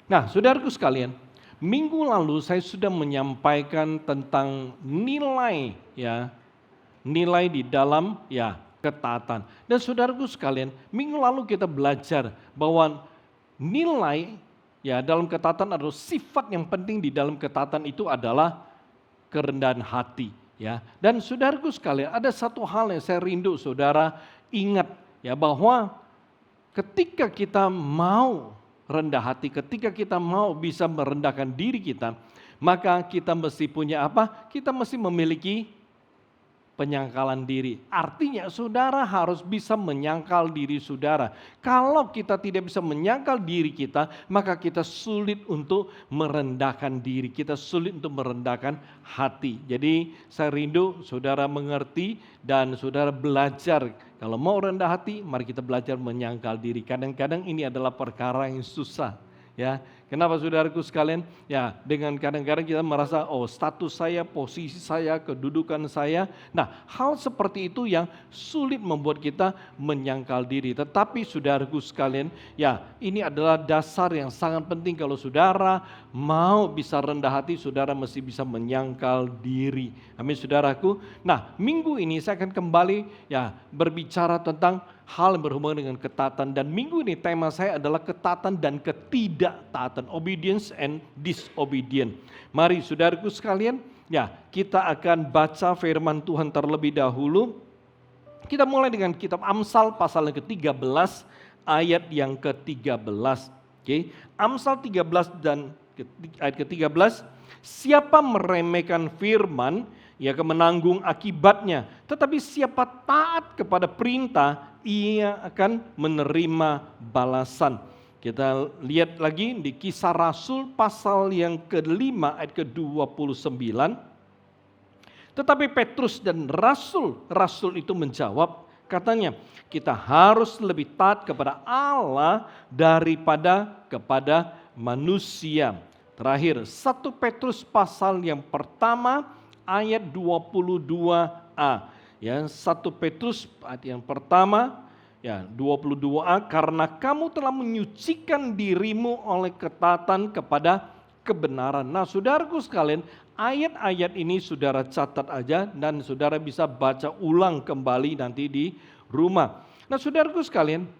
Nah, saudaraku sekalian, minggu lalu saya sudah menyampaikan tentang nilai ya, nilai di dalam ya ketaatan. Dan saudaraku sekalian, minggu lalu kita belajar bahwa nilai ya dalam ketaatan adalah sifat yang penting di dalam ketaatan itu adalah kerendahan hati ya. Dan saudaraku sekalian, ada satu hal yang saya rindu saudara ingat ya, bahwa ketika kita mau rendah hati, ketika kita mau bisa merendahkan diri kita, maka kita mesti punya apa? Kita mesti memiliki penyangkalan diri. Artinya saudara harus bisa menyangkal diri saudara. Kalau kita tidak bisa menyangkal diri kita, maka kita sulit untuk merendahkan diri. Kita sulit untuk merendahkan hati. Jadi saya rindu saudara mengerti dan saudara belajar. Kalau mau rendah hati, mari kita belajar menyangkal diri. Kadang-kadang ini adalah perkara yang susah. Ya, kenapa saudaraku sekalian? Ya, dengan kadang-kadang kita merasa, oh status saya, posisi saya, kedudukan saya. Nah, hal seperti itu yang sulit membuat kita menyangkal diri. Tetapi saudaraku sekalian, ya ini adalah dasar yang sangat penting kalau saudara mau bisa rendah hati, saudara mesti bisa menyangkal diri. Amin saudaraku. Nah, minggu ini saya akan kembali ya berbicara tentang hal yang berhubungan dengan ketaatan, dan minggu ini tema saya adalah ketaatan dan ketidaktaatan, obedience and disobedience. Mari saudaraku sekalian, ya kita akan baca firman Tuhan terlebih dahulu. Kita mulai dengan kitab Amsal pasal yang ke-13 ayat yang ke-13. Oke, Amsal 13 dan ayat ke-13, siapa meremehkan firman, ia akan menanggung akibatnya. Tetapi siapa taat kepada perintah, ia akan menerima balasan. Kita lihat lagi di Kisah Rasul pasal yang ke-5 ayat ke-29. Tetapi Petrus dan rasul itu menjawab, katanya, kita harus lebih taat kepada Allah daripada kepada manusia. Terakhir, 1 Petrus pasal yang pertama ayat 22a. Ya, 1 Petrus ayat yang pertama ya 22a, karena kamu telah menyucikan dirimu oleh ketaatan kepada kebenaran. Nah, saudaraku sekalian, ayat-ayat ini saudara catat aja dan saudara bisa baca ulang kembali nanti di rumah. Nah, saudaraku sekalian,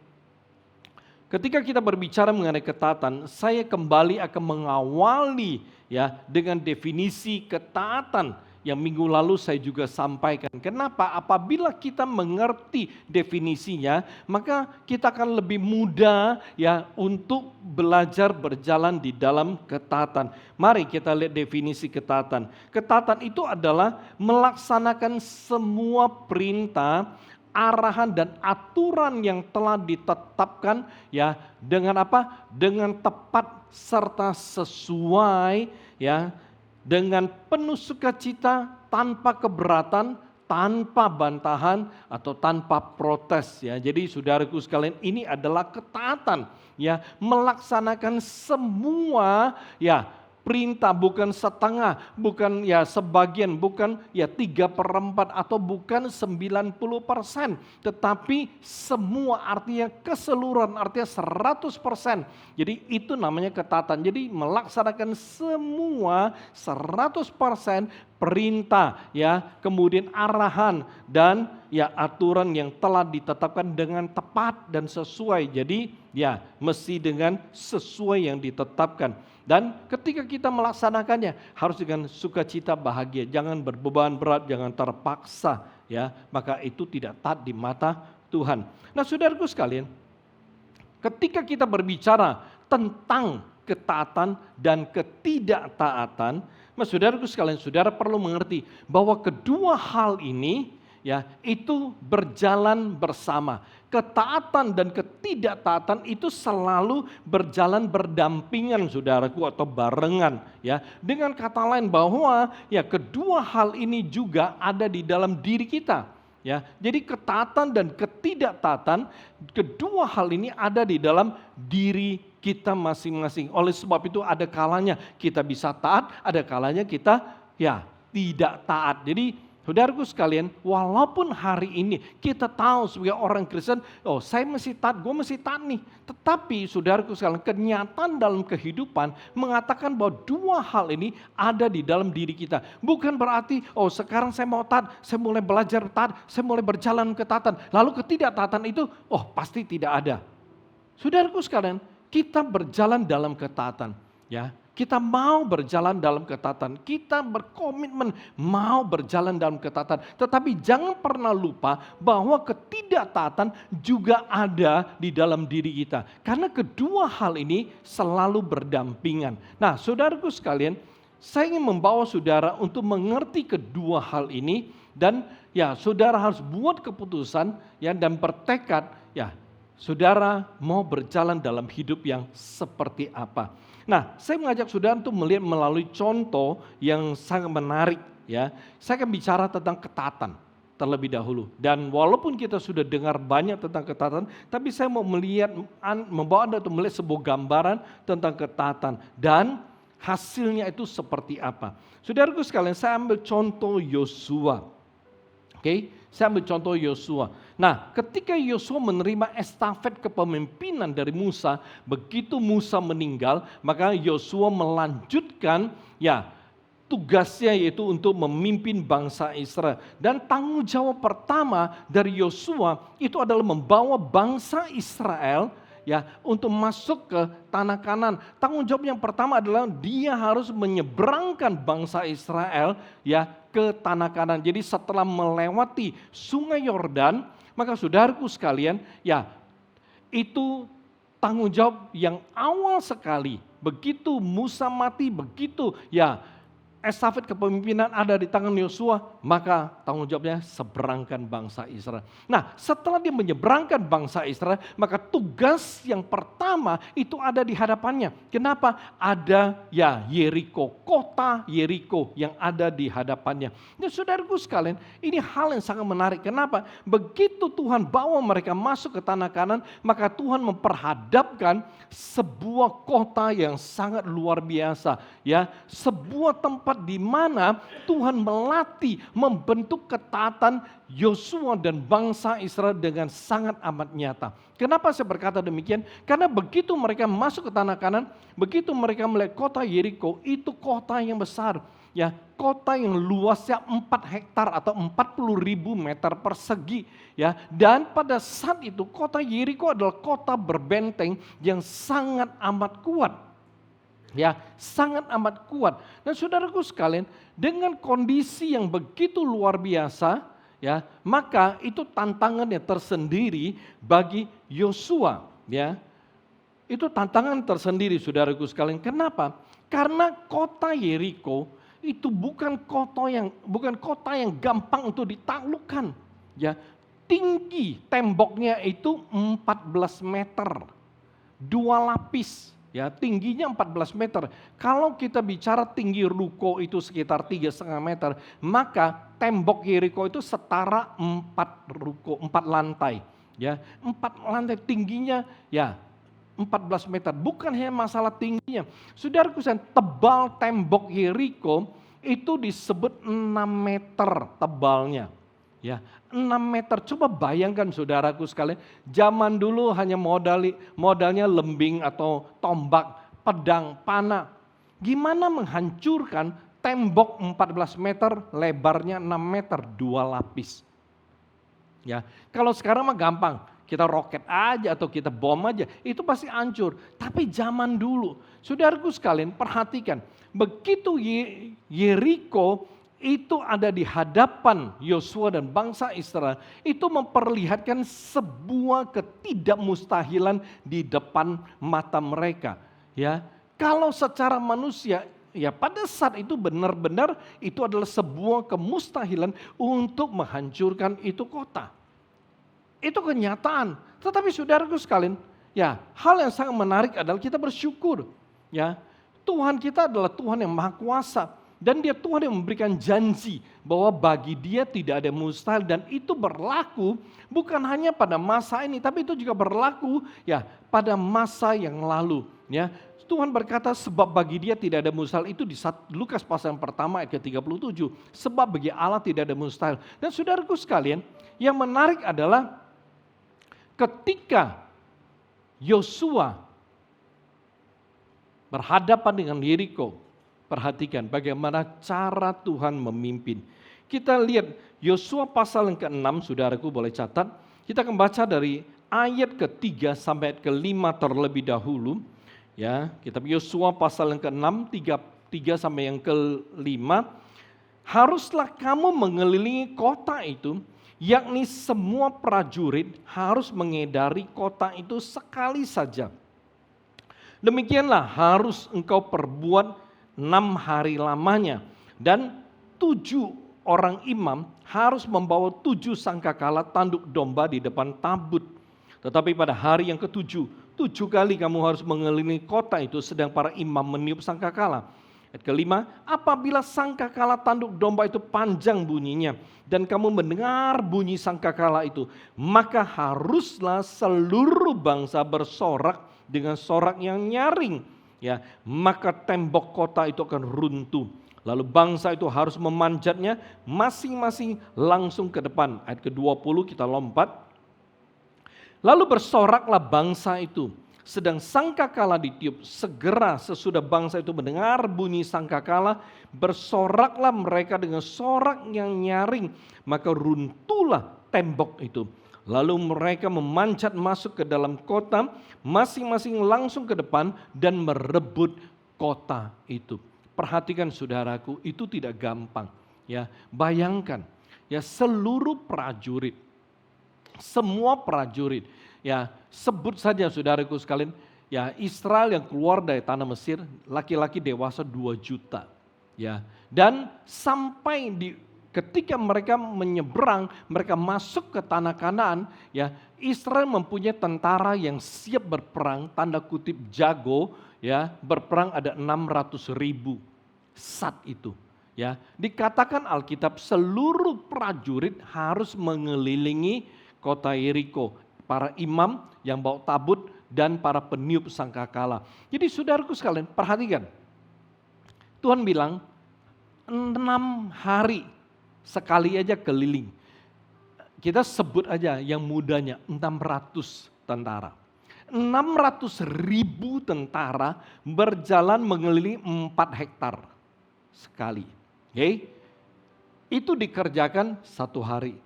ketika kita berbicara mengenai ketaatan, saya kembali akan mengawali ya dengan definisi ketaatan yang minggu lalu saya juga sampaikan. Kenapa? Apabila kita mengerti definisinya, maka kita akan lebih mudah ya untuk belajar berjalan di dalam ketaatan. Mari kita lihat definisi ketaatan. Ketaatan itu adalah melaksanakan semua perintah, arahan dan aturan yang telah ditetapkan ya dengan apa? Dengan tepat serta sesuai ya, dengan penuh sukacita, tanpa keberatan, tanpa bantahan atau tanpa protes ya. Jadi saudaraku sekalian, ini adalah ketaatan ya, melaksanakan semua ya perintah, bukan setengah, bukan ya sebagian, bukan ya 3/4 atau bukan 90%, tetapi semua, artinya keseluruhan, artinya 100%. Jadi itu namanya ketaatan. Jadi melaksanakan semua 100% perintah ya, kemudian arahan dan ya aturan yang telah ditetapkan dengan tepat dan sesuai. Jadi ya mesti dengan sesuai yang ditetapkan. Dan ketika kita melaksanakannya harus dengan sukacita, bahagia, jangan berbeban berat, jangan terpaksa ya, maka itu tidak taat di mata Tuhan. Nah, saudaraku sekalian, ketika kita berbicara tentang ketaatan dan ketidaktaatan, mas saudaraku sekalian, saudara perlu mengerti bahwa kedua hal ini ya itu berjalan bersama. Ketaatan dan ketidaktaatan itu selalu berjalan berdampingan saudaraku, atau barengan ya. Dengan kata lain bahwa ya kedua hal ini juga ada di dalam diri kita ya. Jadi ketaatan dan ketidaktaatan, kedua hal ini ada di dalam diri kita masing-masing. Oleh sebab itu ada kalanya kita bisa taat, ada kalanya kita ya tidak taat. Jadi Saudaraku sekalian, walaupun hari ini kita tahu sebagai orang Kristen, saya mesti taat, gue mesti taat nih. Tetapi saudaraku sekalian, kenyataan dalam kehidupan mengatakan bahwa dua hal ini ada di dalam diri kita. Bukan berarti, sekarang saya mau taat, saya mulai belajar taat, saya mulai berjalan ketaatan. Lalu ketidaktaatan itu, pasti tidak ada. Saudaraku sekalian, kita berjalan dalam ketaatan, ya. Kita mau berjalan dalam ketaatan, kita berkomitmen mau berjalan dalam ketaatan. Tetapi jangan pernah lupa bahwa ketidaktaatan juga ada di dalam diri kita. Karena kedua hal ini selalu berdampingan. Nah, saudaraku sekalian, saya ingin membawa saudara untuk mengerti kedua hal ini. Dan ya, saudara harus buat keputusan ya, dan bertekad ya, saudara mau berjalan dalam hidup yang seperti apa. Nah, saya mengajak saudara untuk melihat melalui contoh yang sangat menarik ya. Saya akan bicara tentang ketaatan terlebih dahulu. Dan walaupun kita sudah dengar banyak tentang ketaatan, tapi saya mau membawa Anda untuk melihat sebuah gambaran tentang ketaatan dan hasilnya itu seperti apa. Saudaraku sekalian, saya ambil contoh Yosua. Oke, saya ambil contoh Yosua. Nah, ketika Yosua menerima estafet kepemimpinan dari Musa, begitu Musa meninggal, maka Yosua melanjutkan ya tugasnya, yaitu untuk memimpin bangsa Israel. Dan tanggung jawab pertama dari Yosua itu adalah membawa bangsa Israel ya untuk masuk ke tanah Kanaan. Tanggung jawab yang pertama adalah dia harus menyeberangkan bangsa Israel ya ke tanah Kanaan. Jadi setelah melewati Sungai Yordan, maka saudaraku sekalian, ya itu tanggung jawab yang awal sekali. Begitu Musa mati, begitu ya estafet kepemimpinan ada di tangan Yosua, maka tanggung jawabnya seberangkan bangsa Israel. Nah, setelah dia menyeberangkan bangsa Israel, maka tugas yang pertama itu ada di hadapannya. Kenapa? Ada ya Yeriko, kota Yeriko yang ada di hadapannya. Dan saudaraku sekalian, ini hal yang sangat menarik. Kenapa? Begitu Tuhan bawa mereka masuk ke tanah Kanaan, maka Tuhan memperhadapkan sebuah kota yang sangat luar biasa, ya, sebuah tempat di mana Tuhan melatih, membentuk ketaatan Yosua dan bangsa Israel dengan sangat amat nyata. Kenapa saya berkata demikian? Karena begitu mereka masuk ke tanah Kanaan, begitu mereka melihat kota Yeriko, itu kota yang besar. Ya, kota yang luasnya 4 hektar atau 40.000 meter persegi. Ya, dan pada saat itu kota Yeriko adalah kota berbenteng yang sangat amat kuat. Ya, sangat amat kuat. Dan saudaraku sekalian, dengan kondisi yang begitu luar biasa, ya, maka itu tantangan yang tersendiri bagi Yosua, ya. Itu tantangan tersendiri saudaraku sekalian. Kenapa? Karena kota Yeriko itu bukan kota yang gampang untuk ditaklukkan, ya. Tinggi temboknya itu 14 meter. 2 lapis. Ya, tingginya 14 meter. Kalau kita bicara tinggi ruko itu sekitar 3,5 meter, maka tembok Yeriko itu setara 4 lantai. Ya, 4 lantai tingginya ya 14 meter. Bukan hanya masalah tingginya. Saudaraku sekalian, tebal tembok Yeriko itu disebut 6 meter tebalnya. Ya, 6 meter. Coba bayangkan saudaraku sekalian, zaman dulu hanya modalnya lembing atau tombak, pedang, panah. Gimana menghancurkan tembok 14 meter, lebarnya 6 meter, 2 lapis. Ya, kalau sekarang mah gampang, kita roket aja atau kita bom aja, itu pasti hancur. Tapi zaman dulu, saudaraku sekalian perhatikan, begitu Yeriko itu ada di hadapan Yosua dan bangsa Israel, itu memperlihatkan sebuah ketidakmustahilan di depan mata mereka. Ya, kalau secara manusia, ya pada saat itu benar-benar itu adalah sebuah kemustahilan untuk menghancurkan itu kota. Itu kenyataan. Tetapi saudaraku sekalian, ya hal yang sangat menarik adalah kita bersyukur. Ya, Tuhan kita adalah Tuhan yang Maha Kuasa. Dan dia Tuhan yang memberikan janji bahwa bagi dia tidak ada mustahil, dan itu berlaku bukan hanya pada masa ini, tapi itu juga berlaku ya pada masa yang lalu. Ya, Tuhan berkata sebab bagi dia tidak ada mustahil, itu di Lukas pasal yang pertama ayat ke-37. Sebab bagi Allah tidak ada mustahil. Dan saudaraku sekalian, yang menarik adalah ketika Yosua berhadapan dengan Yeriko, perhatikan bagaimana cara Tuhan memimpin. Kita lihat Yosua pasal yang ke-6, saudaraku boleh catat. Kita akan baca dari ayat ke-3 sampai ayat ke-5 terlebih dahulu. Ya, kitab Yosua pasal yang ke-6, 3 sampai yang ke-5. Haruslah kamu mengelilingi kota itu, yakni semua prajurit harus mengedari kota itu sekali saja. Demikianlah harus engkau perbuat 6 hari lamanya. Dan 7 orang imam harus membawa 7 sangkakala tanduk domba di depan tabut. Tetapi pada hari yang ke-7, 7 kali kamu harus mengelilingi kota itu sedang para imam meniup sangkakala. Ayat ke-5, apabila sangkakala tanduk domba itu panjang bunyinya dan kamu mendengar bunyi sangkakala itu, maka haruslah seluruh bangsa bersorak dengan sorak yang nyaring, ya, maka tembok kota itu akan runtuh. Lalu bangsa itu harus memanjatnya masing-masing langsung ke depan. Ayat ke-20 kita lompat. Lalu bersoraklah bangsa itu, sedang sangkakala ditiup, segera sesudah bangsa itu mendengar bunyi sangkakala, bersoraklah mereka dengan sorak yang nyaring, maka runtuhlah tembok itu. Lalu mereka memanjat masuk ke dalam kota, masing-masing langsung ke depan dan merebut kota itu. Perhatikan saudaraku, itu tidak gampang. Ya, bayangkan, ya seluruh prajurit, semua prajurit, ya sebut saja saudaraku sekalian, ya Israel yang keluar dari tanah Mesir, laki-laki dewasa 2 juta. Ya, dan sampai ketika mereka menyeberang, mereka masuk ke tanah Kanaan, ya Israel mempunyai tentara yang siap berperang, tanda kutip jago, ya berperang ada 600.000 saat itu. Ya, dikatakan Alkitab seluruh prajurit harus mengelilingi kota Yeriko, para imam yang bawa tabut dan para peniup sangkakala. Jadi saudaraku sekalian, perhatikan. Tuhan bilang 6 hari sekali aja keliling. Kita sebut aja yang mudanya 600 tentara. 600.000 tentara berjalan mengelilingi 4 hektar sekali. Okay? Itu dikerjakan 1 hari,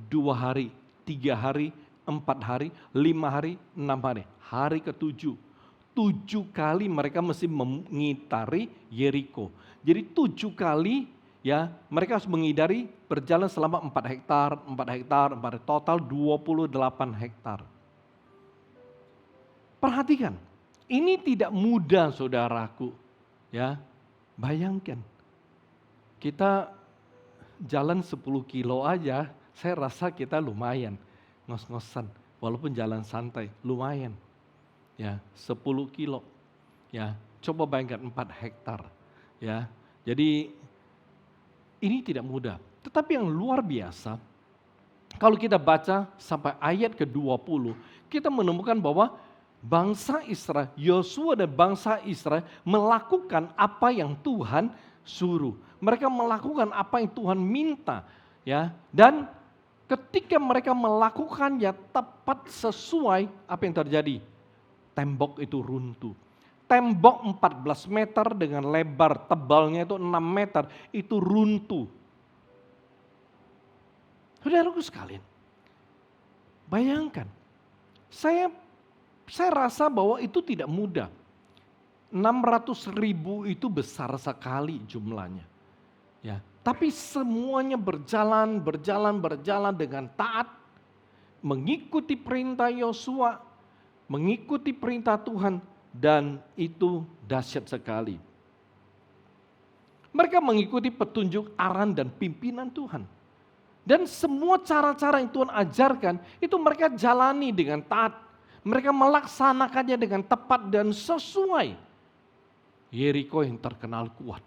2 hari, 3 hari, 4 hari, 5 hari, 6 hari. Hari ke-7, 7 kali mereka mesti mengitari Yeriko. Jadi 7 kali ya mereka harus mengidari berjalan selama 4 hektar, 4 hektar, 4 total 28 hektar. Perhatikan, ini tidak mudah saudaraku. Ya, bayangkan, kita jalan 10 kilo aja, saya rasa kita lumayan, ngos-ngosan, walaupun jalan santai, lumayan. Ya, 10 kilo, ya coba bayangkan 4 hektar. Ya, jadi ini tidak mudah. Tetapi yang luar biasa, kalau kita baca sampai ayat ke-20, kita menemukan bahwa bangsa Israel, Yosua dan bangsa Israel melakukan apa yang Tuhan suruh. Mereka melakukan apa yang Tuhan minta, ya. Dan ketika mereka melakukannya tepat sesuai, apa yang terjadi? Tembok itu runtuh. Tembok 14 meter dengan lebar tebalnya itu 6 meter, itu runtuh. Saudaraku sekalian, bayangkan, saya rasa bahwa itu tidak mudah. 600.000 itu besar sekali jumlahnya. Ya, tapi semuanya berjalan dengan taat, mengikuti perintah Yosua, mengikuti perintah Tuhan, dan itu dahsyat sekali. Mereka mengikuti petunjuk arahan dan pimpinan Tuhan. Dan semua cara-cara yang Tuhan ajarkan, itu mereka jalani dengan taat. Mereka melaksanakannya dengan tepat dan sesuai. Yeriko yang terkenal kuat.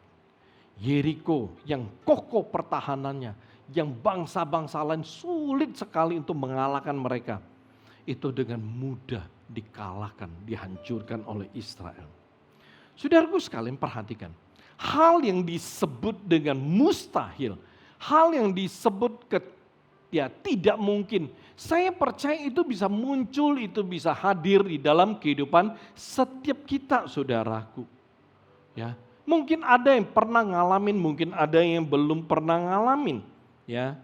Yeriko yang kokoh pertahanannya. Yang bangsa-bangsa lain sulit sekali untuk mengalahkan mereka. Itu dengan mudah dikalahkan, dihancurkan oleh Israel. Saudaraku sekalian perhatikan. Hal yang disebut dengan mustahil, hal yang disebut tidak mungkin. Saya percaya itu bisa muncul, itu bisa hadir di dalam kehidupan setiap kita, saudaraku. Ya, mungkin ada yang pernah ngalamin, mungkin ada yang belum pernah ngalamin. Ya,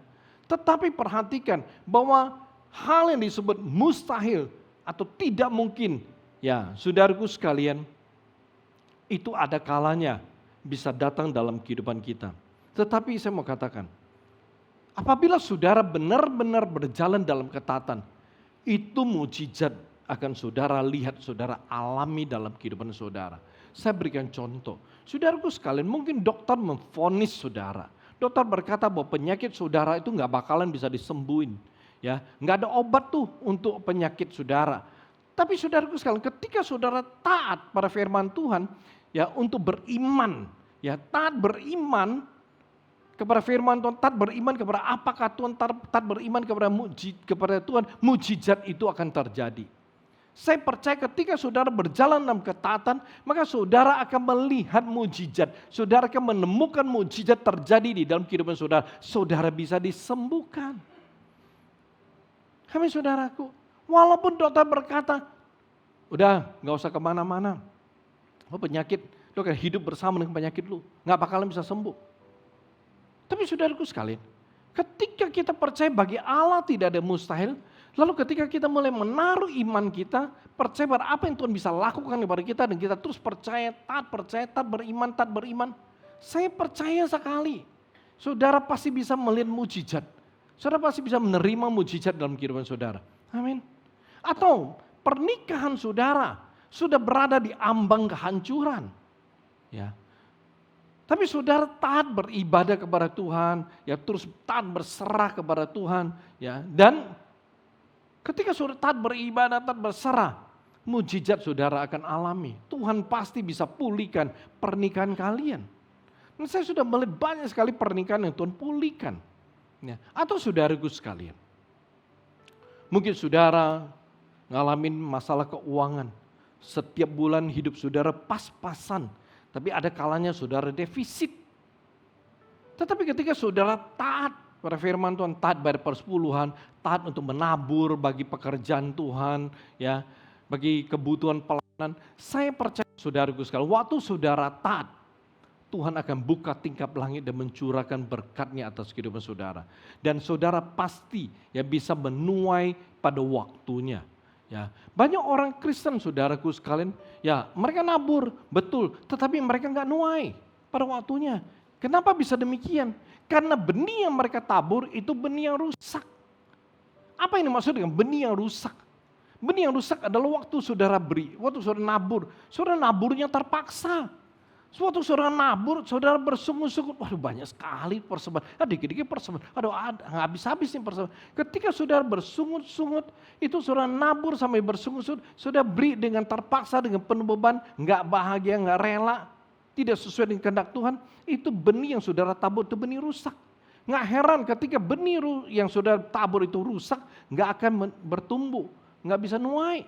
tetapi perhatikan bahwa hal yang disebut mustahil atau tidak mungkin, ya, saudaraku sekalian, itu ada kalanya bisa datang dalam kehidupan kita. Tetapi saya mau katakan, apabila saudara benar-benar berjalan dalam ketaatan, itu mujizat akan saudara lihat, saudara alami dalam kehidupan saudara. Saya berikan contoh. Saudaraku sekalian, mungkin dokter memvonis saudara. Dokter berkata bahwa penyakit saudara itu nggak bakalan bisa disembuhin. Ya, nggak ada obat tuh untuk penyakit saudara. Tapi saudaraku sekalian, ketika saudara taat pada firman Tuhan, ya untuk beriman, ya taat beriman kepada firman Tuhan, taat beriman kepada apakah Tuhan, taat beriman kepada Tuhan, mujizat itu akan terjadi. Saya percaya ketika saudara berjalan dalam ketaatan, maka saudara akan melihat mujizat. Saudara akan menemukan mujizat terjadi di dalam kehidupan saudara. Saudara bisa disembuhkan. Kami saudaraku, walaupun dokter berkata, udah gak usah kemana-mana. Oh penyakit, lu kan hidup bersama dengan penyakit lu. Gak bakalan bisa sembuh. Tapi saudaraku sekalian, ketika kita percaya bagi Allah tidak ada mustahil, lalu ketika kita mulai menaruh iman kita, percaya pada apa yang Tuhan bisa lakukan kepada kita, dan kita terus percaya, taat beriman, saya percaya sekali, saudara pasti bisa melihat mujizat. Saudara pasti bisa menerima mujizat dalam kehidupan saudara. Amin. Atau pernikahan saudara sudah berada di ambang kehancuran. Ya. Tapi saudara taat beribadah kepada Tuhan, ya terus taat berserah kepada Tuhan, ya. Dan ketika saudara taat beribadah, taat berserah, mujizat saudara akan alami. Tuhan pasti bisa pulihkan pernikahan kalian. Dan saya sudah melihat banyak sekali pernikahan yang Tuhan pulihkan. Ya. Atau saudaraku sekalian, mungkin saudara ngalamin masalah keuangan. Setiap bulan hidup saudara pas-pasan, tapi ada kalanya saudara defisit. Tetapi ketika saudara taat pada firman Tuhan, taat pada persepuluhan, taat untuk menabur bagi pekerjaan Tuhan, ya, bagi kebutuhan pelayanan, saya percaya saudaraku sekalian, waktu saudara taat, Tuhan akan buka tingkap langit dan mencurahkan berkat-Nya atas kehidupan saudara. Dan saudara pasti ya bisa menuai pada waktunya. Ya, banyak orang Kristen saudaraku sekalian, ya mereka nabur, betul, tetapi mereka nggak nuai pada waktunya. Kenapa bisa demikian? Karena benih yang mereka tabur itu benih yang rusak. Apa yang dimaksud dengan benih yang rusak? Benih yang rusak adalah waktu saudara beri, waktu saudara naburnya terpaksa. Suatu saudara nabur, saudara bersungut-sungut, waduh banyak sekali persembahan, dikit-dikit persembahan, aduh nggak habis-habis nih persembahan. Ketika saudara bersungut-sungut, itu saudara nabur sampai bersungut-sungut, saudara beri dengan terpaksa, dengan penuh beban, nggak bahagia, nggak rela, tidak sesuai dengan kehendak Tuhan, itu benih yang saudara tabur, itu benih rusak. Nggak heran ketika benih yang saudara tabur itu rusak, nggak akan bertumbuh, nggak bisa nuai.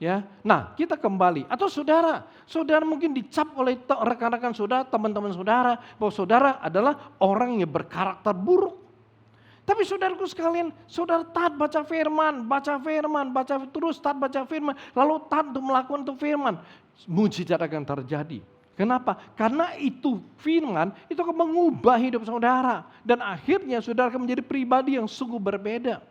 Ya, nah kita kembali, atau saudara mungkin dicap oleh rekan-rekan saudara, teman-teman saudara, bahwa saudara adalah orang yang berkarakter buruk. Tapi saudaraku sekalian, saudara taat baca firman, terus taat baca firman, lalu taat untuk melakukan itu firman, mujizat akan terjadi. Kenapa? Karena itu firman, itu akan mengubah hidup saudara, dan akhirnya saudara akan menjadi pribadi yang sungguh berbeda.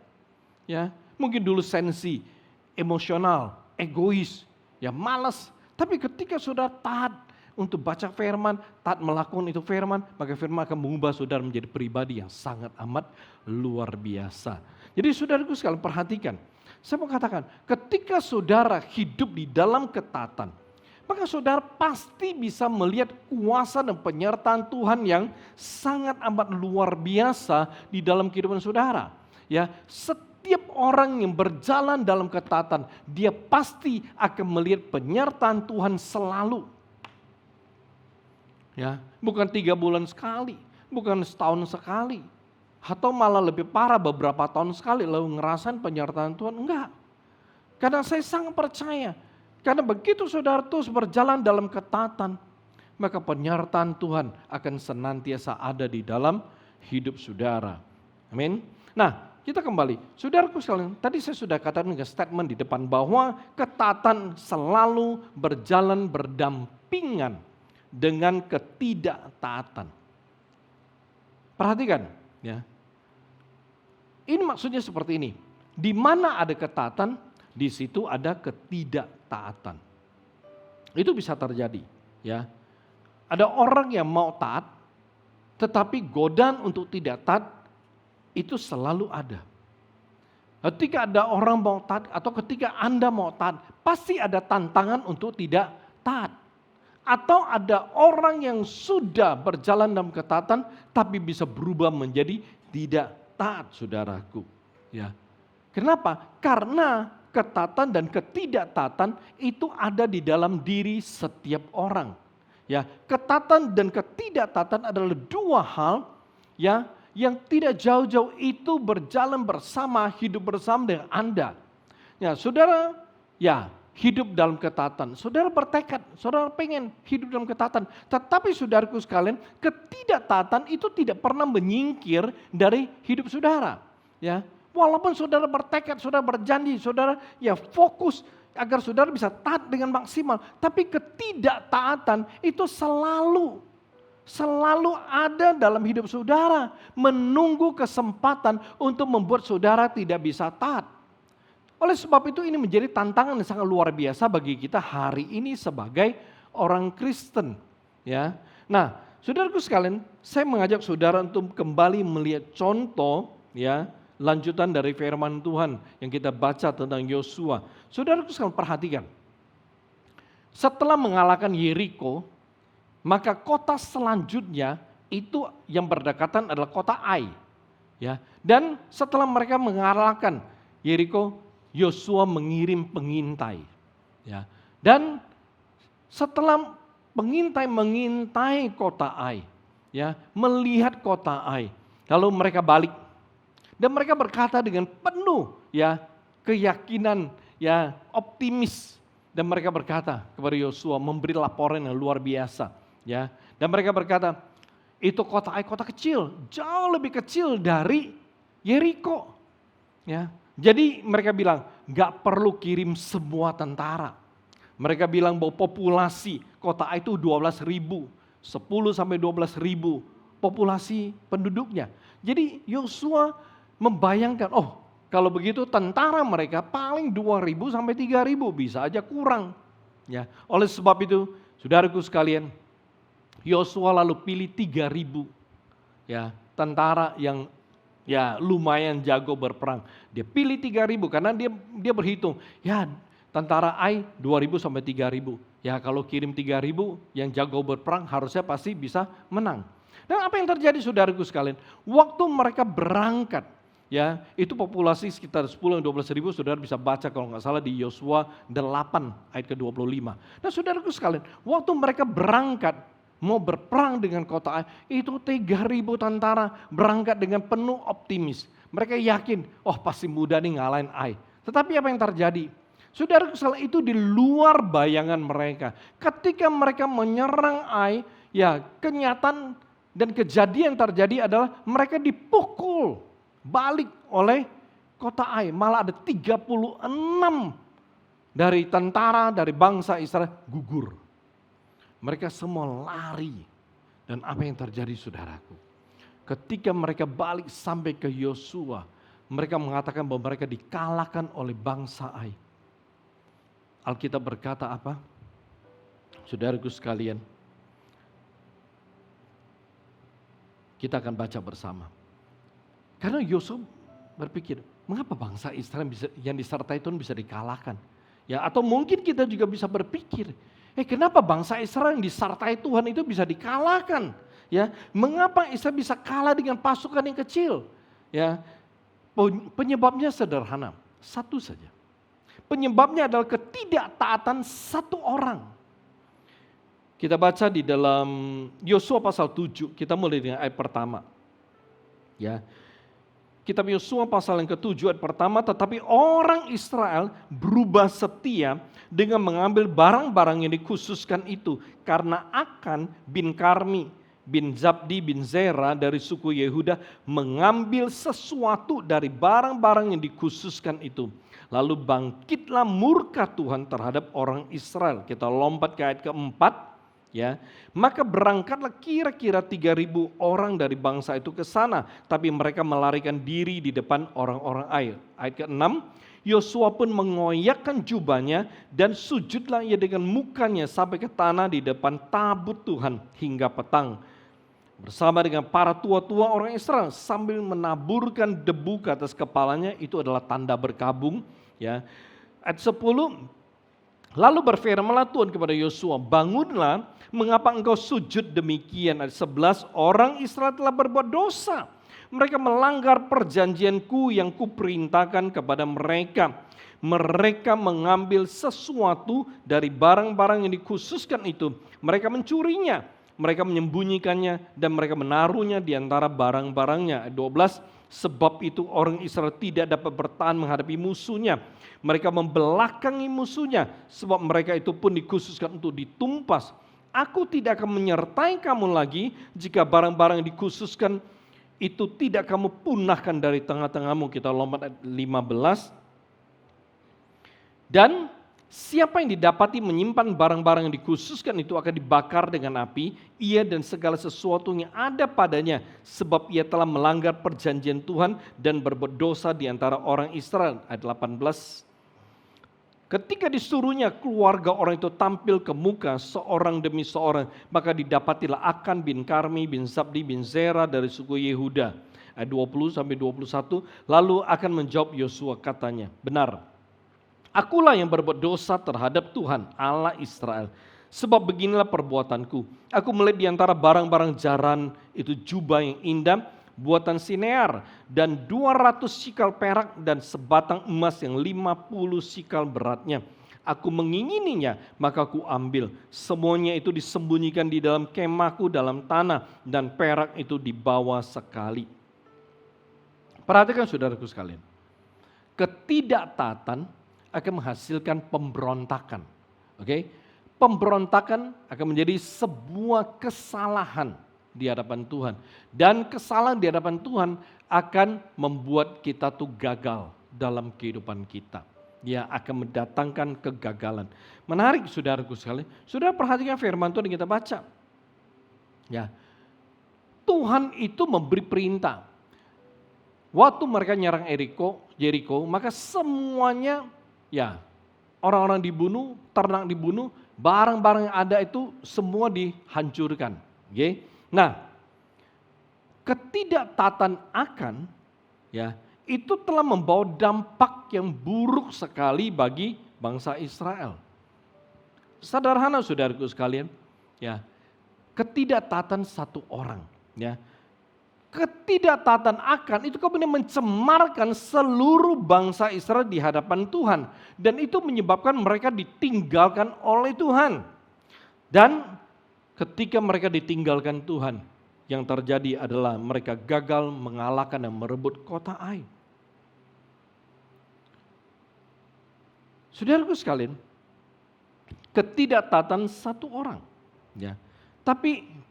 Ya, mungkin dulu sensi, emosional, egois, ya malas. Tapi ketika saudara taat untuk baca firman, taat melakukan itu firman, maka firman akan mengubah saudara menjadi pribadi yang sangat amat luar biasa. Jadi saudaraku sekalian perhatikan, saya mau katakan, ketika saudara hidup di dalam ketaatan, maka saudara pasti bisa melihat kuasa dan penyertaan Tuhan yang sangat amat luar biasa di dalam kehidupan saudara. Ya, setiap orang yang berjalan dalam ketaatan, dia pasti akan melihat penyertaan Tuhan selalu. Ya, bukan 3 bulan sekali, bukan setahun sekali, atau malah lebih parah beberapa tahun sekali lalu ngerasain penyertaan Tuhan, enggak. Karena saya sangat percaya, Karena begitu saudara terus berjalan dalam ketaatan, maka penyertaan Tuhan akan senantiasa ada di dalam hidup saudara. Amin. Nah, kita kembali. Saudaraku sekalian, tadi saya sudah katakan dengan statement di depan bahwa ketaatan selalu berjalan berdampingan dengan ketidaktaatan. Perhatikan, ya. Ini maksudnya seperti ini. Di mana ada ketaatan, di situ ada ketidaktaatan. Itu bisa terjadi, ya. Ada orang yang mau taat, tetapi godaan untuk tidak taat itu selalu ada. Ketika ada orang mau taat atau ketika Anda mau taat, pasti ada tantangan untuk tidak taat. Atau ada orang yang sudah berjalan dalam ketaatan tapi bisa berubah menjadi tidak taat, saudaraku. Ya. Kenapa? Karena ketaatan dan ketidaktaatan itu ada di dalam diri setiap orang. Ya, ketaatan dan ketidaktaatan adalah dua hal ya yang tidak jauh-jauh itu berjalan bersama, hidup bersama dengan Anda. Ya, saudara, ya hidup dalam ketaatan. Saudara bertekad, saudara pengen hidup dalam ketaatan. Tetapi saudaraku sekalian, ketidaktaatan itu tidak pernah menyingkir dari hidup saudara. Ya, walaupun saudara bertekad, saudara berjanji, saudara ya fokus agar saudara bisa taat dengan maksimal. Tapi ketidaktaatan itu selalu ada dalam hidup saudara. Menunggu kesempatan untuk membuat saudara tidak bisa taat. Oleh sebab itu ini menjadi tantangan yang sangat luar biasa bagi kita hari ini sebagai orang Kristen. Ya, nah saudaraku sekalian, saya mengajak saudara untuk kembali melihat contoh ya lanjutan dari firman Tuhan yang kita baca tentang Yosua. Saudaraku sekalian perhatikan. Setelah mengalahkan Yeriko, maka kota selanjutnya itu yang berdekatan adalah kota Ai. Ya, dan setelah mereka mengalahkan Yeriko, Yosua mengirim pengintai. Ya, dan setelah pengintai mengintai kota Ai, ya, melihat kota Ai, lalu mereka balik. Dan mereka berkata dengan penuh ya keyakinan, ya optimis. Dan mereka berkata kepada Yosua, memberi laporan yang luar biasa. Ya, dan mereka berkata, itu kota Ai kota kecil, jauh lebih kecil dari Yeriko. Ya, jadi mereka bilang, gak perlu kirim semua tentara. Mereka bilang bahwa populasi kota Ai itu 12.000, 10 sampai 12.000 populasi penduduknya. Jadi Yosua membayangkan, oh kalau begitu tentara mereka paling 2.000 sampai 3.000, bisa aja kurang. Ya, oleh sebab itu, saudaraku sekalian, Yosua lalu pilih 3.000 ya tentara yang ya lumayan jago berperang. Dia pilih 3.000 karena dia berhitung, ya tentara Ai 2.000 sampai 3.000. Ya kalau kirim 3.000 yang jago berperang harusnya pasti bisa menang. Dan apa yang terjadi saudaraku sekalian? Waktu mereka berangkat, ya itu populasi sekitar 10-12 ribu, saudara bisa baca kalau nggak salah di Yosua 8 ayat ke-25. Nah saudaraku sekalian, waktu mereka berangkat mau berperang dengan kota Ai, itu 3.000 tentara berangkat dengan penuh optimis. Mereka yakin, oh pasti mudah nih ngalahin Ai. Tetapi apa yang terjadi? Saudaraku sekalian, itu di luar bayangan mereka. Ketika mereka menyerang Ai, ya kenyataan dan kejadian terjadi adalah mereka dipukul balik oleh kota Ai. Malah ada 36 dari tentara dari bangsa Israel gugur. Mereka semua lari. Dan apa yang terjadi saudaraku? Ketika mereka balik sampai ke Yosua, mereka mengatakan bahwa mereka dikalahkan oleh bangsa Ai. Alkitab berkata apa? Saudaraku sekalian, kita akan baca bersama. Karena Yosua berpikir, mengapa bangsa Israel yang disertai Tuhan bisa dikalahkan? Ya, atau mungkin kita juga bisa berpikir, kenapa bangsa Israel yang disertai Tuhan itu bisa dikalahkan? Ya, mengapa Israel bisa kalah dengan pasukan yang kecil? Ya, penyebabnya sederhana, satu saja. Penyebabnya adalah ketidaktaatan satu orang. Kita baca di dalam Yosua pasal 7, kita mulai dengan ayat pertama. Ya, Kitab Yosua pasal yang ke-7 ayat pertama, tetapi orang Israel berubah setia dengan mengambil barang-barang yang dikhususkan itu. Karena Akan bin Karmi bin Zabdi bin Zera dari suku Yehuda mengambil sesuatu dari barang-barang yang dikhususkan itu. Lalu bangkitlah murka Tuhan terhadap orang Israel. Kita lompat ke ayat keempat. Ya, maka berangkatlah kira-kira 3.000 orang dari bangsa itu ke sana, tapi mereka melarikan diri di depan orang-orang Ai. Ayat ke-6, Yosua pun mengoyakkan jubahnya dan sujudlah ia dengan mukanya sampai ke tanah di depan tabut Tuhan hingga petang. Bersama dengan para tua-tua orang Israel sambil menaburkan debu ke atas kepalanya, itu adalah tanda berkabung. Ya. Ayat 10, lalu berfirmanlah Tuhan kepada Yosua, bangunlah, mengapa engkau sujud demikian? Ayat 11, orang Israel telah berbuat dosa. Mereka melanggar perjanjianku yang kuperintahkan kepada mereka. Mereka mengambil sesuatu dari barang-barang yang dikhususkan itu. Mereka mencurinya, mereka menyembunyikannya, dan mereka menaruhnya di antara barang-barangnya. Ayat 12, sebab itu orang Israel tidak dapat bertahan menghadapi musuhnya. Mereka membelakangi musuhnya, sebab mereka itu pun dikhususkan untuk ditumpas. Aku tidak akan menyertai kamu lagi jika barang-barang yang dikhususkan itu tidak kamu punahkan dari tengah-tengahmu. Kita lompat ayat 15. Dan siapa yang didapati menyimpan barang-barang yang dikhususkan itu akan dibakar dengan api, ia dan segala sesuatu yang ada padanya, sebab ia telah melanggar perjanjian Tuhan dan berbuat dosa di antara orang Israel. Ayat 18. Ketika disuruhnya keluarga orang itu tampil ke muka seorang demi seorang, maka didapatilah Akan bin Karmi bin Zabdi bin Zera dari suku Yehuda. Ayat 20-21, lalu Akan menjawab Yosua katanya, benar, akulah yang berbuat dosa terhadap Tuhan Allah Israel. Sebab beginilah perbuatanku, aku melihat di antara barang-barang jaran itu jubah yang indah, buatan Sinear, dan 200 sikal perak dan sebatang emas yang 50 sikal beratnya. Aku mengingininya, maka aku ambil. Semuanya itu disembunyikan di dalam kemahku dalam tanah, dan perak itu dibawa sekali. Perhatikan saudaraku sekalian, ketidaktaatan akan menghasilkan pemberontakan. Oke? Pemberontakan akan menjadi sebuah kesalahan di hadapan Tuhan. Dan kesalahan di hadapan Tuhan akan membuat kita tuh gagal dalam kehidupan kita. Dia akan mendatangkan kegagalan. Menarik saudaraku sekalian. Saudara perhatikan firman Tuhan yang kita baca. Ya. Tuhan itu memberi perintah. Waktu mereka nyerang Jericho, maka semuanya ya, orang-orang dibunuh, ternak dibunuh, barang-barang yang ada itu semua dihancurkan. Okay? Nah, ketidaktaatan Akan ya, itu telah membawa dampak yang buruk sekali bagi bangsa Israel. Sederhana saudaraku sekalian, ya. Ketidaktaatan satu orang, ya. Ketidaktaatan Akan itu kemudian mencemarkan seluruh bangsa Israel di hadapan Tuhan. Dan itu menyebabkan mereka ditinggalkan oleh Tuhan. Dan ketika mereka ditinggalkan Tuhan, yang terjadi adalah mereka gagal mengalahkan dan merebut kota Ai. Saudaraku sekalian, ketidaktaatan satu orang. Ya. Tapi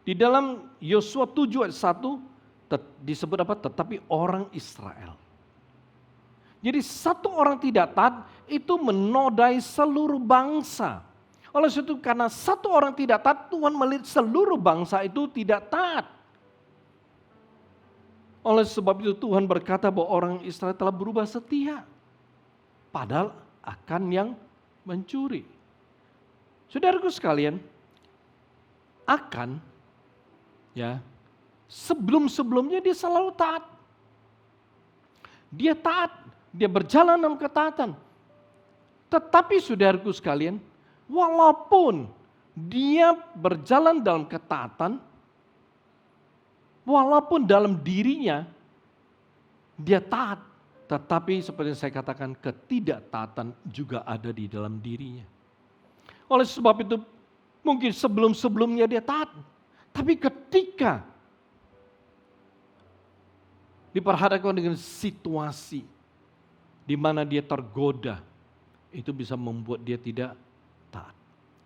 di dalam Yosua 7 ayat 1 disebut apa? Tetapi orang Israel. Jadi satu orang tidak taat itu menodai seluruh bangsa. Oleh sebab itu karena satu orang tidak taat, Tuhan melihat seluruh bangsa itu tidak taat. Oleh sebab itu Tuhan berkata bahwa orang Israel telah berubah setia. Padahal Akan yang mencuri. Saudaraku sekalian, Akan ya, sebelum-sebelumnya dia selalu taat. Dia taat, dia berjalan dalam ketaatan. Tetapi saudaraku sekalian, walaupun dia berjalan dalam ketaatan, walaupun dalam dirinya dia taat, tetapi seperti yang saya katakan, ketidaktaatan juga ada di dalam dirinya. Oleh sebab itu, mungkin sebelum-sebelumnya dia taat, tapi ketika diperhadapkan dengan situasi di mana dia tergoda, itu bisa membuat dia tidak taat.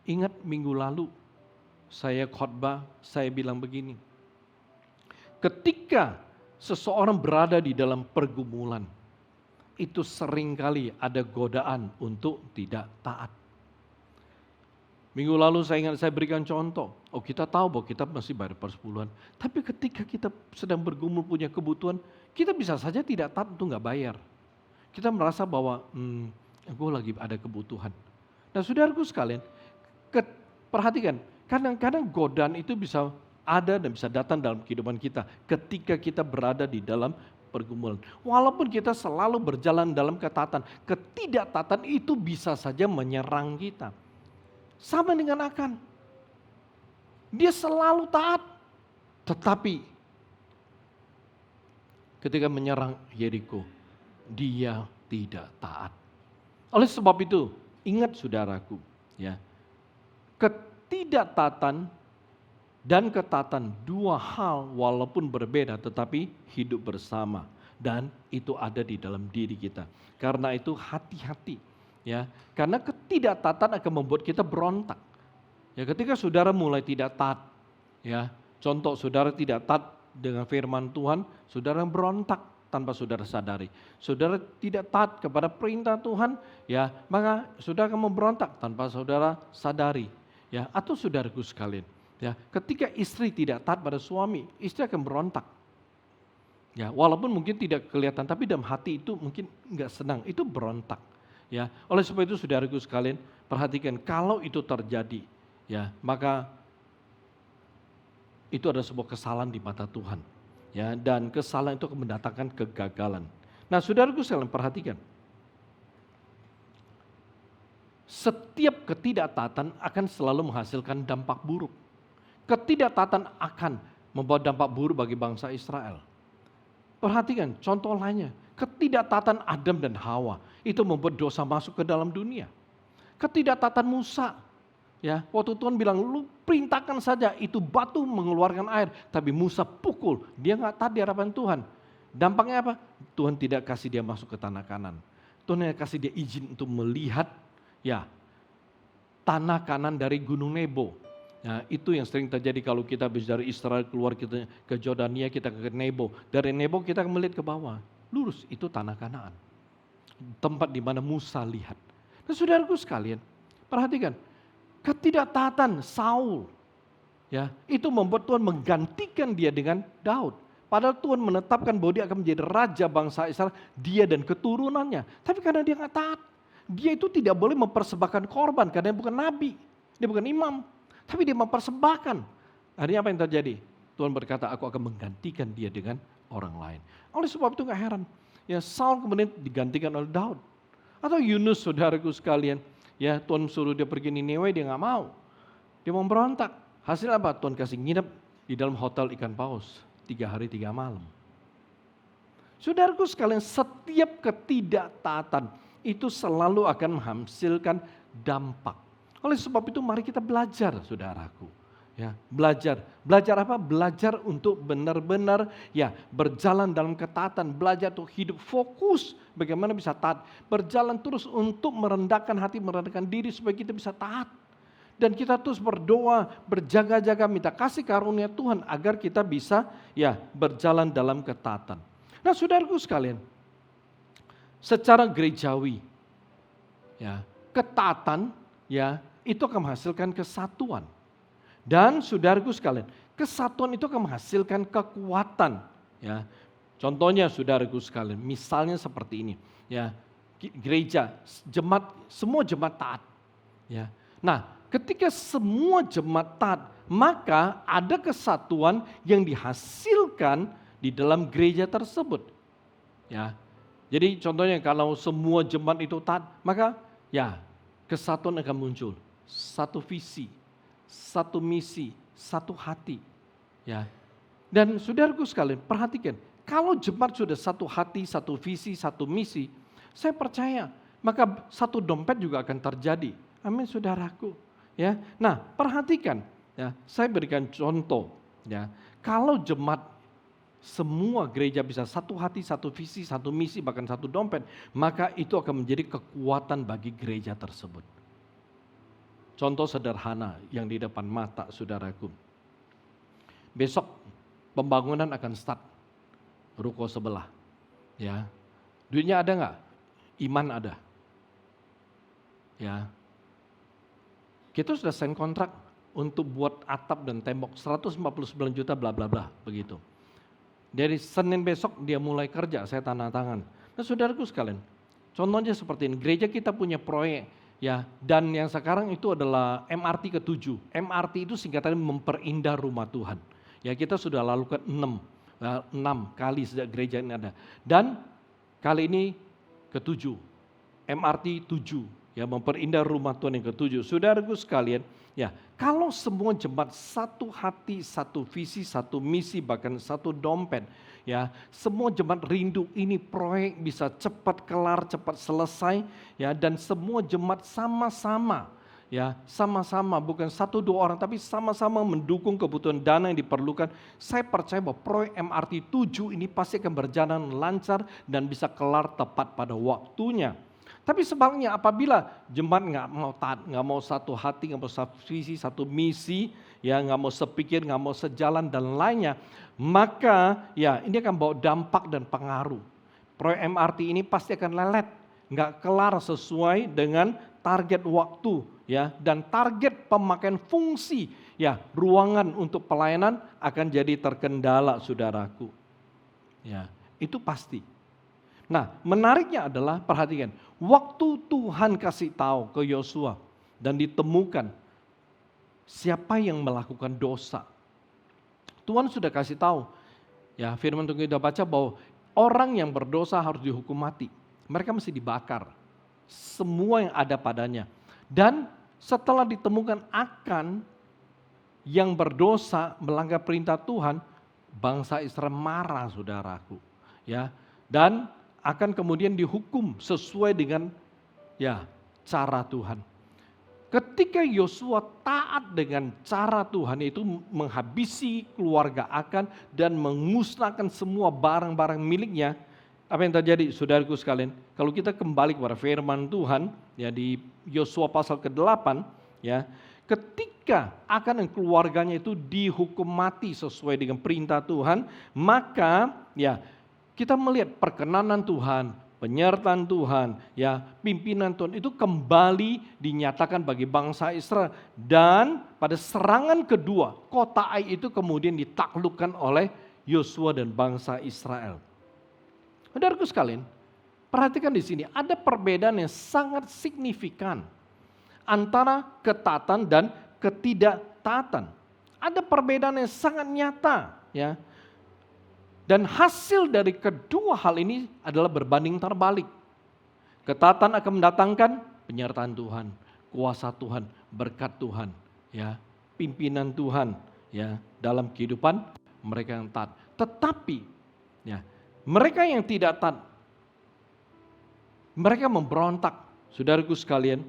Ingat minggu lalu saya khotbah, saya bilang begini, ketika seseorang berada di dalam pergumulan, itu seringkali ada godaan untuk tidak taat. Minggu lalu saya berikan contoh, kita tahu bahwa kita masih bayar persepuluhan, tapi ketika kita sedang bergumul punya kebutuhan, kita bisa saja tidak taat untuk nggak bayar. Kita merasa bahwa gue lagi ada kebutuhan. Nah saudaraku sekalian, perhatikan, kadang-kadang godaan itu bisa ada dan bisa datang dalam kehidupan kita ketika kita berada di dalam pergumulan. Walaupun kita selalu berjalan dalam ketaatan, ketidaktaatan itu bisa saja menyerang kita. Sama dengan Akan. Dia selalu taat. Tetapi ketika menyerang Yeriko, dia tidak taat. Oleh sebab itu, ingat saudaraku, ya, ketidaktaatan dan ketaatan dua hal walaupun berbeda tetapi hidup bersama dan itu ada di dalam diri kita. Karena itu hati-hati, ya. Karena ketidaktaatan akan membuat kita berontak. Ya, ketika saudara mulai tidak taat, ya. Contoh saudara tidak taat dengan firman Tuhan, saudara berontak tanpa saudara sadari. Saudara tidak taat kepada perintah Tuhan, ya, maka saudara akan memberontak tanpa saudara sadari. Ya, atau saudaraku sekalian, ya, ketika istri tidak taat pada suami, istri akan berontak. Ya, walaupun mungkin tidak kelihatan, tapi dalam hati itu mungkin enggak senang, itu berontak. Ya, oleh sebab itu saudaraku sekalian, perhatikan kalau itu terjadi, ya, maka itu adalah sebuah kesalahan di mata Tuhan. Ya, dan kesalahan itu akan mendatangkan kegagalan. Nah, saudaraku sekalian perhatikan. Setiap ketidaktaatan akan selalu menghasilkan dampak buruk. Ketidaktaatan akan membawa dampak buruk bagi bangsa Israel. Perhatikan contoh lainnya, ketidaktaatan Adam dan Hawa itu membuat dosa masuk ke dalam dunia. Ketidaktaatan Musa, ya, waktu Tuhan bilang lu perintahkan saja itu batu mengeluarkan air, tapi Musa pukul, dia nggak taat di hadapan Tuhan. Dampaknya apa? Tuhan tidak kasih dia masuk ke tanah Kanan. Tuhan hanya kasih dia izin untuk melihat, ya, tanah Kanan dari Gunung Nebo. Nah, itu yang sering terjadi kalau kita habis dari Israel keluar kita ke Jordania, kita ke Nebo. Dari Nebo kita melihat ke bawah, lurus itu tanah Kanaan. Tempat di mana Musa lihat. Nah, saudaraku sekalian, perhatikan, ketidaktaatan Saul, ya, itu membuat Tuhan menggantikan dia dengan Daud. Padahal Tuhan menetapkan bahwa dia akan menjadi raja bangsa Israel, dia dan keturunannya. Tapi karena dia nggak taat, dia itu tidak boleh mempersembahkan korban karena dia bukan nabi, dia bukan imam. Tapi dia mempersembahkan. Akhirnya apa yang terjadi? Tuhan berkata, aku akan menggantikan dia dengan orang lain. Oleh sebab itu gak heran. Ya, Saul kemudian digantikan oleh Daud. Atau Yunus, saudaraku sekalian. Ya, Tuhan suruh dia pergi Niniwe, dia gak mau. Dia mau berontak. Hasil apa? Tuhan kasih nginep di dalam hotel ikan paus. 3 hari 3 malam. Saudaraku sekalian, setiap ketidaktaatan itu selalu akan menghasilkan dampak. Oleh sebab itu mari kita belajar, saudaraku. Ya, belajar apa? Belajar untuk benar-benar ya berjalan dalam ketaatan, belajar untuk hidup fokus bagaimana bisa taat, berjalan terus untuk merendahkan hati, merendahkan diri supaya kita bisa taat. Dan kita terus berdoa, berjaga-jaga minta kasih karunia Tuhan agar kita bisa ya berjalan dalam ketaatan. Nah, saudaraku sekalian, secara gerejawi ya, ketaatan ya itu akan menghasilkan kesatuan. Dan saudaraku sekalian, kesatuan itu akan menghasilkan kekuatan. Ya, contohnya saudaraku sekalian, misalnya seperti ini. Ya, gereja, jemaat, semua jemaat taat. Ya, nah, ketika semua jemaat taat, maka ada kesatuan yang dihasilkan di dalam gereja tersebut. Ya, jadi contohnya kalau semua jemaat itu taat, maka ya kesatuan akan muncul. Satu visi, satu misi, satu hati. Ya. Dan saudaraku sekalian, perhatikan, kalau jemaat sudah satu hati, satu visi, satu misi, saya percaya, maka satu dompet juga akan terjadi. Amin, saudaraku. Ya. Nah, perhatikan, ya, saya berikan contoh, ya. Kalau jemaat semua gereja bisa satu hati, satu visi, satu misi, bahkan satu dompet, maka itu akan menjadi kekuatan bagi gereja tersebut. Contoh sederhana yang di depan mata saudaraku. Besok pembangunan akan start ruko sebelah. Ya, duitnya ada nggak? Iman ada. Ya, kita sudah sign kontrak untuk buat atap dan tembok 149 juta bla bla bla begitu. Dari Senin besok dia mulai kerja, saya tanda tangan. Nah saudaraku sekalian, contohnya seperti ini, gereja kita punya proyek ya, dan yang sekarang itu adalah MRT ke-7. MRT itu singkatannya memperindah rumah Tuhan. Ya kita sudah lakukan 6 kali sejak gereja ini ada. Dan kali ini ke-7, MRT 7, ya memperindah rumah Tuhan yang ke-7. Saudaraku sekalian, ya kalau semua jemaat satu hati, satu visi, satu misi, bahkan satu dompet, ya semua jemaat rindu ini proyek bisa cepat kelar, cepat selesai, ya dan semua jemaat sama-sama, ya sama-sama bukan 1-2 orang tapi sama-sama mendukung kebutuhan dana yang diperlukan. Saya percaya bahwa proyek MRT 7 ini pasti akan berjalan lancar dan bisa kelar tepat pada waktunya. Tapi sebaliknya apabila jemaat nggak mau taat, nggak mau satu hati, nggak mau satu visi, satu misi, ya nggak mau sepikir, nggak mau sejalan dan lainnya, maka ya ini akan bawa dampak dan pengaruh. Proyek MRT ini pasti akan lelet, nggak kelar sesuai dengan target waktu, ya dan target pemakaian fungsi, ya ruangan untuk pelayanan akan jadi terkendala, saudaraku. Ya itu pasti. Nah, menariknya adalah perhatikan, waktu Tuhan kasih tahu ke Yosua dan ditemukan siapa yang melakukan dosa. Tuhan sudah kasih tahu, ya firman Tuhan kita baca bahwa orang yang berdosa harus dihukum mati. Mereka mesti dibakar, semua yang ada padanya. Dan setelah ditemukan akan yang berdosa melanggar perintah Tuhan, bangsa Israel marah, saudaraku. Ya, dan akan kemudian dihukum sesuai dengan ya cara Tuhan. Ketika Yosua taat dengan cara Tuhan, yaitu menghabisi keluarga Akan dan mengmusnahkan semua barang-barang miliknya, apa yang terjadi saudaraku sekalian? Kalau kita kembali kepada firman Tuhan ya di Yosua pasal ke-8 ya, ketika Akan dan keluarganya itu dihukum mati sesuai dengan perintah Tuhan, maka ya kita melihat perkenanan Tuhan, penyertaan Tuhan, ya pimpinan Tuhan itu kembali dinyatakan bagi bangsa Israel. Dan pada serangan kedua, kota Ai itu kemudian ditaklukkan oleh Yosua dan bangsa Israel. Saudaraku sekalian, perhatikan di sini ada perbedaan yang sangat signifikan antara ketaatan dan ketidaktaatan. Ada perbedaan yang sangat nyata, ya. Dan hasil dari kedua hal ini adalah berbanding terbalik. Ketaatan akan mendatangkan penyertaan Tuhan, kuasa Tuhan, berkat Tuhan, ya, pimpinan Tuhan, ya, dalam kehidupan mereka yang taat. Tetapi, ya, mereka yang tidak taat, mereka memberontak, saudaraku sekalian,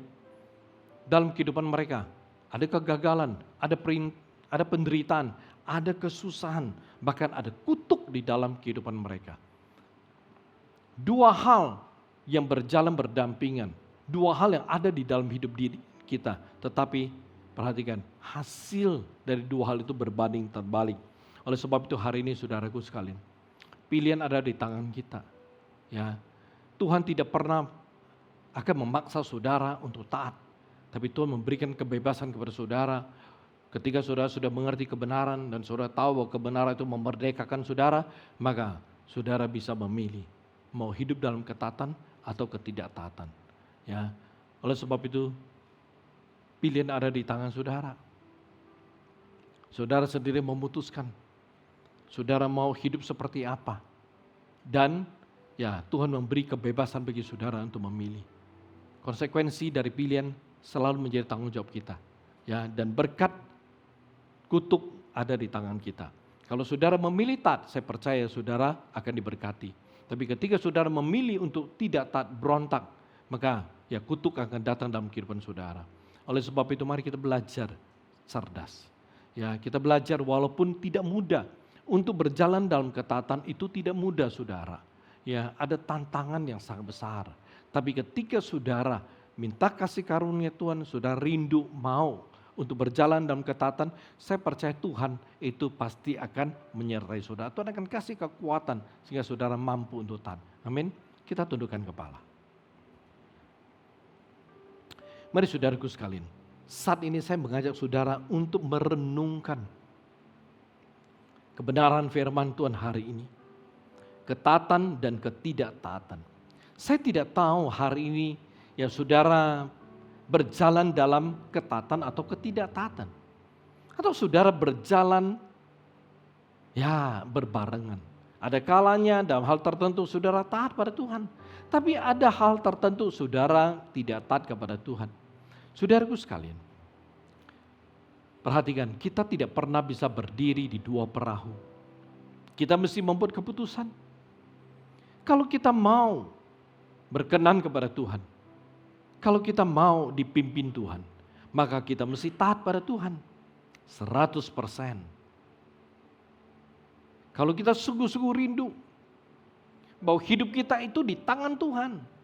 dalam kehidupan mereka. Ada kegagalan, ada penderitaan, ada kesusahan, bahkan ada kutuk di dalam kehidupan mereka. Dua hal yang berjalan berdampingan, dua hal yang ada di dalam hidup diri kita. Tetapi perhatikan, hasil dari dua hal itu berbanding terbalik. Oleh sebab itu hari ini saudaraku sekalian, pilihan ada di tangan kita. Ya, Tuhan tidak pernah akan memaksa saudara untuk taat, tapi Tuhan memberikan kebebasan kepada saudara. Ketika saudara sudah mengerti kebenaran dan saudara tahu bahwa kebenaran itu memerdekakan saudara, maka saudara bisa memilih mau hidup dalam ketaatan atau ketidaktaatan. Ya, oleh sebab itu pilihan ada di tangan saudara. Saudara sendiri memutuskan. Saudara mau hidup seperti apa? Dan ya Tuhan memberi kebebasan bagi saudara untuk memilih. Konsekuensi dari pilihan selalu menjadi tanggung jawab kita. Ya, dan berkat kutuk ada di tangan kita. Kalau saudara memilih taat, saya percaya saudara akan diberkati. Tapi ketika saudara memilih untuk tidak taat, berontak, maka ya kutuk akan datang dalam kehidupan saudara. Oleh sebab itu mari kita belajar cerdas. Ya, kita belajar walaupun tidak mudah, Untuk berjalan dalam ketaatan itu tidak mudah, saudara. Ya, ada tantangan yang sangat besar. Tapi ketika saudara minta kasih karunia Tuhan, saudara rindu mau untuk berjalan dalam ketaatan, saya percaya Tuhan itu pasti akan menyertai saudara. Tuhan akan kasih kekuatan sehingga saudara mampu untuk taat. Amin. Kita tundukkan kepala. Mari saudaraku sekalian, saat ini saya mengajak saudara untuk merenungkan kebenaran firman Tuhan hari ini. Ketaatan dan ketidaktaatan. Saya tidak tahu hari ini ya saudara berjalan dalam ketaatan atau ketidaktaatan. Atau saudara berjalan ya berbarengan. Ada kalanya dalam hal tertentu saudara taat pada Tuhan. Tapi ada hal tertentu saudara tidak taat kepada Tuhan. Saudaraku sekalian, perhatikan, kita tidak pernah bisa berdiri di dua perahu. Kita mesti membuat keputusan. Kalau kita mau berkenan kepada Tuhan, kalau kita mau dipimpin Tuhan, maka kita mesti taat pada Tuhan 100%. Kalau kita sungguh-sungguh rindu bahwa hidup kita itu di tangan Tuhan.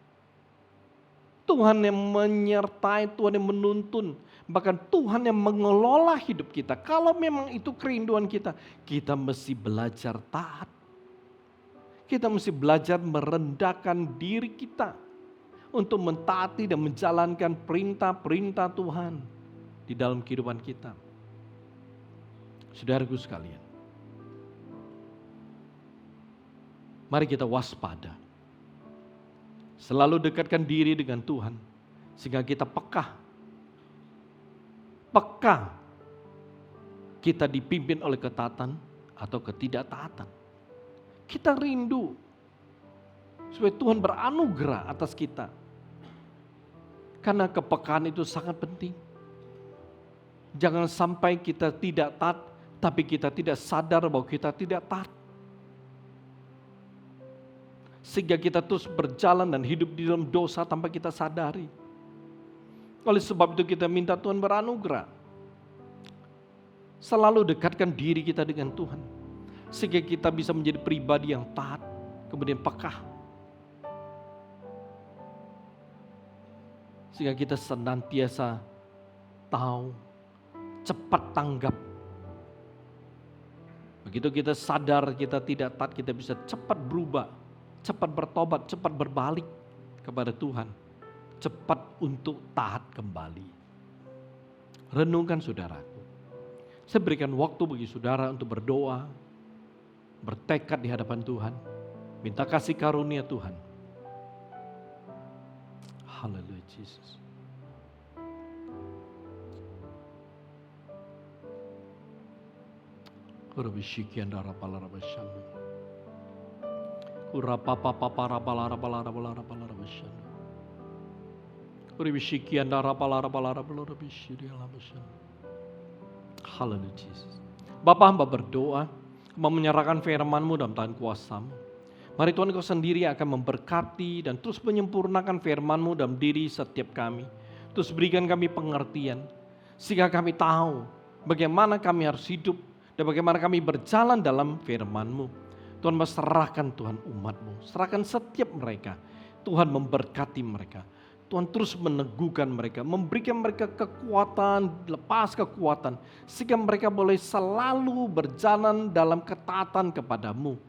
Tuhan yang menyertai, Tuhan yang menuntun, bahkan Tuhan yang mengelola hidup kita. Kalau memang itu kerinduan kita, kita mesti belajar taat. Kita mesti belajar merendahkan diri kita untuk mentaati dan menjalankan perintah-perintah Tuhan di dalam kehidupan kita. Saudaraku sekalian, mari kita waspada. Selalu dekatkan diri dengan Tuhan sehingga kita peka. Peka kita dipimpin oleh ketaatan atau ketidaktaatan. Kita rindu supaya Tuhan beranugerah atas kita. Karena kepekaan itu sangat penting. Jangan sampai kita tidak taat, tapi kita tidak sadar bahwa kita tidak taat. Sehingga kita terus berjalan dan hidup di dalam dosa tanpa kita sadari. Oleh sebab itu kita minta Tuhan beranugerah. Selalu dekatkan diri kita dengan Tuhan. Sehingga kita bisa menjadi pribadi yang taat, kemudian peka. Sehingga kita senantiasa tahu, cepat tanggap. Begitu kita sadar kita tidak taat, kita bisa cepat berubah, cepat bertobat, cepat berbalik kepada Tuhan. Cepat untuk taat kembali. Renungkan saudaraku. Saya berikan waktu bagi saudara untuk berdoa, bertekad di hadapan Tuhan, minta kasih karunia Tuhan. Haleluya Jesus. Kurabishikian darapala rabashandu. Kurapapapapa rabala rabala rabala rabala rabashandu. Kurabishikian darapala rabala rabala rabashandu. Haleluya Jesus. Bapa, hamba berdoa, mau menyerahkan firman-Mu dalam tangan kuasa-Mu. Mari Tuhan Engkau sendiri akan memberkati dan terus menyempurnakan firman-Mu dalam diri setiap kami. Terus berikan kami pengertian, sehingga kami tahu bagaimana kami harus hidup dan bagaimana kami berjalan dalam firman-Mu. Tuhan serahkan Tuhan umat-Mu, serahkan setiap mereka. Tuhan memberkati mereka. Tuhan terus meneguhkan mereka, memberikan mereka kekuatan, lepas kekuatan, sehingga mereka boleh selalu berjalan dalam ketaatan kepada-Mu.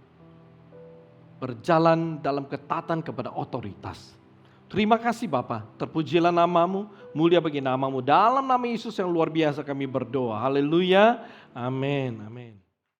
Berjalan dalam ketaatan kepada otoritas. Terima kasih Bapa, terpujilah nama-Mu, mulia bagi nama-Mu. Dalam nama Yesus yang luar biasa kami berdoa. Haleluya, amin, amin.